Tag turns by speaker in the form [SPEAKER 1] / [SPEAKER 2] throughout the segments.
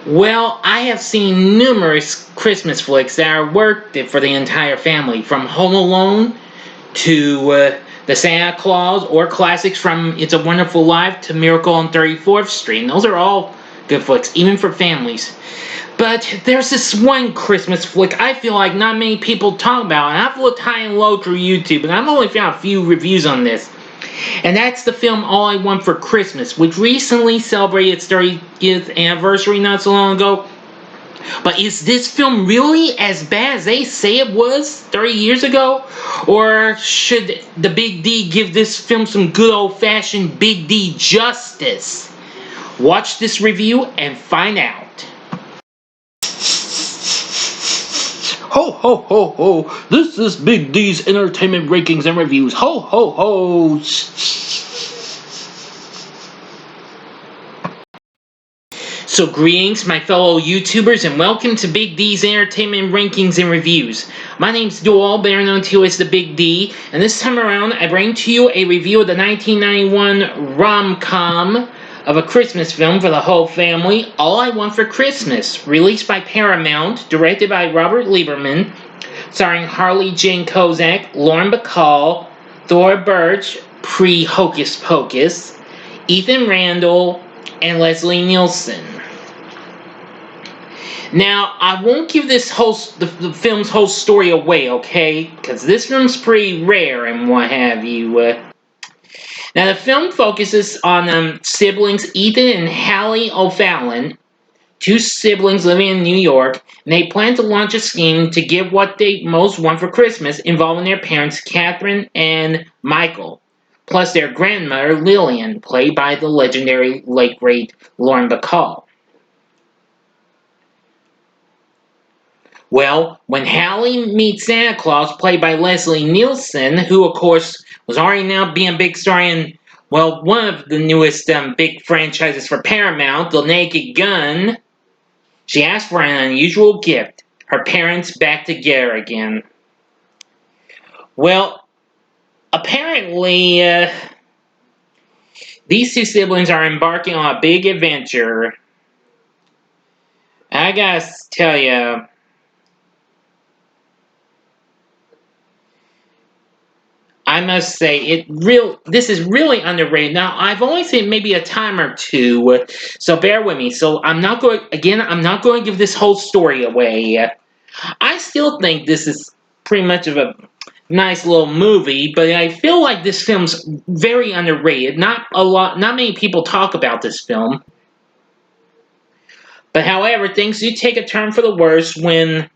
[SPEAKER 1] Well, I have seen numerous Christmas flicks that are worth it for the entire family, from Home Alone to The Santa Claus, or classics from It's a Wonderful Life to Miracle on 34th Street. And those are all good flicks, even for families. But there's this one Christmas flick I feel like not many people talk about, and I've looked high and low through YouTube, and I've only found a few reviews on this. And that's the film All I Want for Christmas, which recently celebrated its 30th anniversary not so long ago. But is this film really as bad as they say it was 30 years ago? Or should the Big D give this film some good old-fashioned Big D justice? Watch this review and find out. Ho ho ho ho, this is Big D's Entertainment Rankings and Reviews. Ho ho ho. So greetings my fellow YouTubers and welcome to Big D's Entertainment Rankings and Reviews. My name's Joel, better known to you as the Big D, and this time around I bring to you a review of the 1991 rom-com of a Christmas film for the whole family, All I Want for Christmas, released by Paramount, directed by Robert Lieberman, starring Harley Jane Kozak, Lauren Bacall, Thora Birch, pre-Hocus Pocus, Ethan Randall, and Leslie Nielsen. Now, I won't give this the film's whole story away, okay? Because this film's pretty rare and what have you. Now, the film focuses on siblings Ethan and Hallie O'Fallon, two siblings living in New York, and they plan to launch a scheme to give what they most want for Christmas, involving their parents Catherine and Michael, plus their grandmother Lillian, played by the legendary late great Lauren Bacall. Well, when Hallie meets Santa Claus, played by Leslie Nielsen, who of course was already now being a big star in, well, one of the newest big franchises for Paramount, The Naked Gun, she asked for an unusual gift, her parents back together again. Well, apparently, these two siblings are embarking on a big adventure. I gotta tell you, I must say, this is really underrated. Now, I've only seen maybe a time or two, so bear with me. So I'm not going to give this whole story away. I still think this is pretty much of a nice little movie, but I feel like this film's very underrated. Not many people talk about this film. But however, things do take a turn for the worse when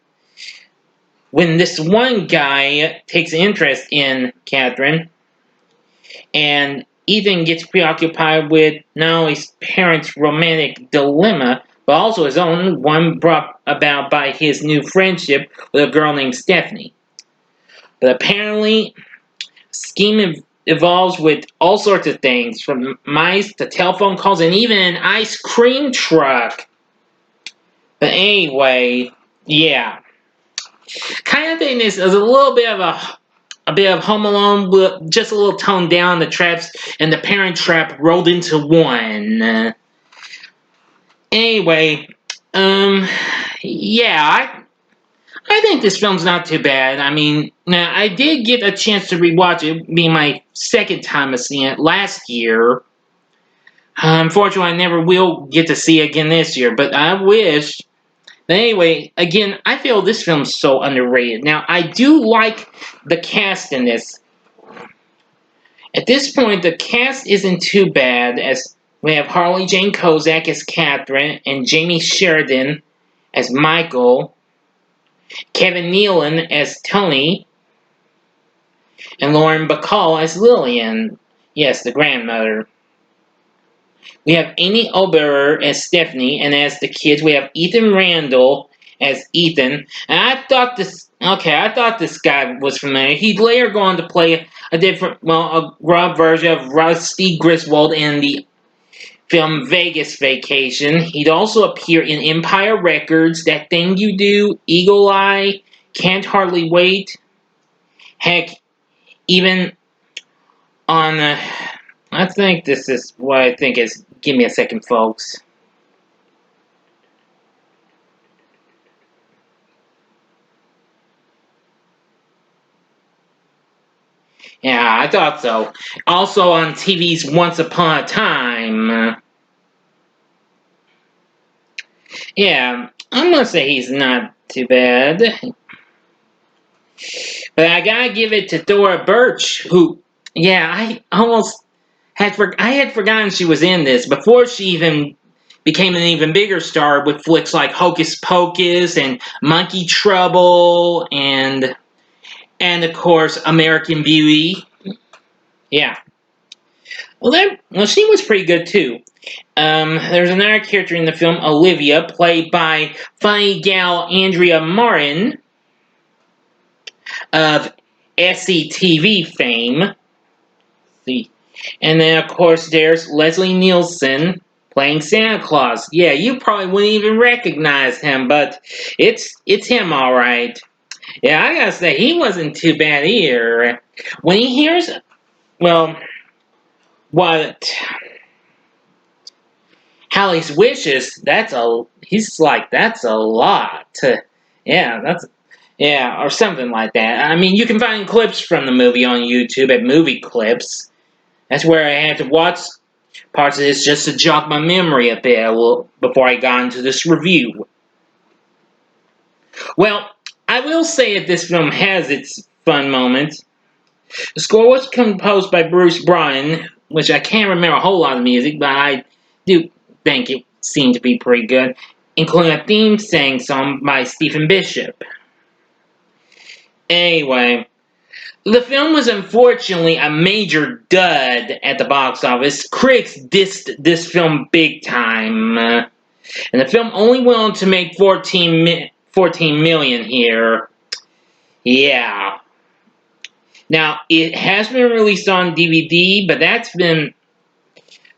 [SPEAKER 1] this one guy takes interest in Catherine, and Ethan gets preoccupied with not only his parents' romantic dilemma, but also his own, one brought about by his new friendship with a girl named Stephanie. But apparently, scheme evolves with all sorts of things, from mice to telephone calls and even an ice cream truck. But anyway, yeah. Kind of thing is a little bit of Home Alone, with just a little toned down. The traps and the Parent Trap rolled into one. Anyway, yeah, I think this film's not too bad. I mean, now I did get a chance to rewatch it, being my second time of seeing it last year. Unfortunately, I never will get to see it again this year, but I wish. But anyway, again, I feel this film's so underrated. Now, I do like the cast in this. At this point, the cast isn't too bad, as we have Harley Jane Kozak as Catherine, and Jamie Sheridan as Michael, Kevin Nealon as Tony, and Lauren Bacall as Lillian. Yes, the grandmother. We have Amy Oberer as Stephanie, and as the kids, we have Ethan Randall as Ethan. And I thought this guy was familiar. He'd later go on to play a rough version of Rusty Griswold in the film Vegas Vacation. He'd also appear in Empire Records, That Thing You Do, Eagle Eye, Can't Hardly Wait. Heck, even on I think this is what I think is. Give me a second, folks. Yeah, I thought so. Also on TV's Once Upon a Time. Yeah, I'm gonna say he's not too bad. But I gotta give it to Thora Birch, who, yeah, I had forgotten she was in this before she even became an even bigger star with flicks like Hocus Pocus and Monkey Trouble and of course American Beauty. Yeah. Well, she was pretty good too. There's another character in the film, Olivia, played by funny gal Andrea Martin of SCTV fame. See, and then of course there's Leslie Nielsen playing Santa Claus. Yeah, you probably wouldn't even recognize him, but it's him, all right. Yeah, I gotta say he wasn't too bad either. When he hears, well, what Hallie's wishes, he's like, that's a lot. Yeah, or something like that. I mean, you can find clips from the movie on YouTube at Movie Clips. That's where I had to watch parts of this just to jog my memory a bit before I got into this review. Well, I will say that this film has its fun moments. The score was composed by Bruce Bryan, which I can't remember a whole lot of music, but I do think it seemed to be pretty good, including a theme song by Stephen Bishop. Anyway, the film was unfortunately a major dud at the box office. Critics dissed this film big time. And the film only went on to make 14 million here. Yeah. Now, it has been released on DVD, but that's been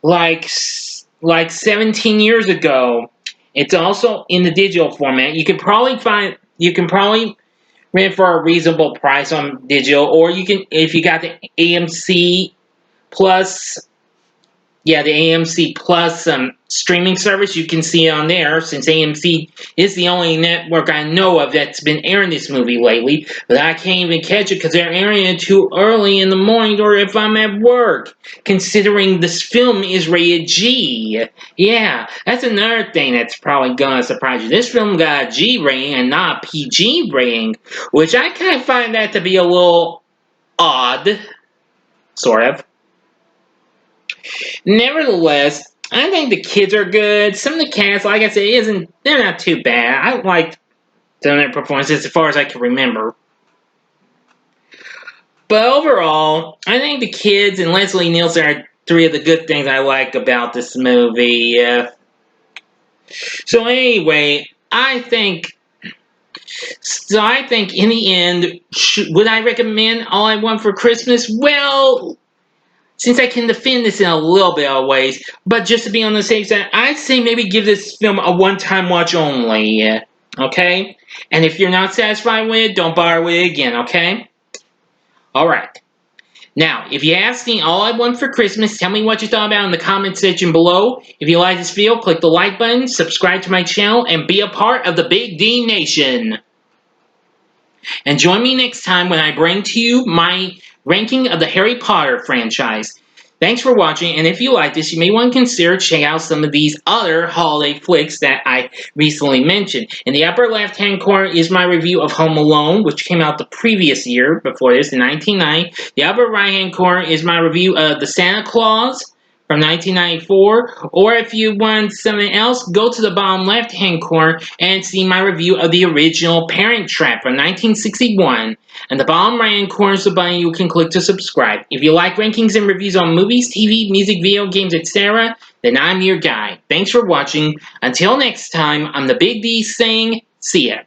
[SPEAKER 1] like 17 years ago. It's also in the digital format. You can probably rent for a reasonable price on digital, or you can, if you got the AMC Plus, the AMC Plus streaming service, you can see it on there, since AMC is the only network I know of that's been airing this movie lately, but I can't even catch it because they're airing it too early in the morning or if I'm at work, considering this film is rated G. Yeah, that's another thing that's probably gonna surprise you. This film got a G rating and not a PG rating, which I kind of find that to be a little odd, sort of. Nevertheless, I think the kids are good. Some of the cast, like I said, they're not too bad. I liked some of their performances as far as I can remember. But overall, I think the kids and Leslie Nielsen are three of the good things I like about this movie. So anyway, I think in the end, would I recommend All I Want for Christmas? Well, since I can defend this in a little bit of ways, but just to be on the safe side, I'd say maybe give this film a one-time watch only, okay? And if you're not satisfied with it, don't bother with it again, okay? Alright. Now, if you have seen All I Want for Christmas, tell me what you thought about it in the comment section below. If you like this video, click the like button, subscribe to my channel, and be a part of the Big D Nation. And join me next time when I bring to you my ranking of the Harry Potter franchise. Thanks for watching, and if you like this, you may want to consider checking out some of these other holiday flicks that I recently mentioned. In the upper left-hand corner is my review of Home Alone, which came out the previous year, before this, in 1990. The upper right-hand corner is my review of The Santa Claus from 1994, or if you want something else, go to the bottom left-hand corner and see my review of the original Parent Trap from 1961. And the bottom right-hand corner is the button you can click to subscribe. If you like rankings and reviews on movies, TV, music, video games, etc., then I'm your guy. Thanks for watching. Until next time, I'm the Big D saying, see ya.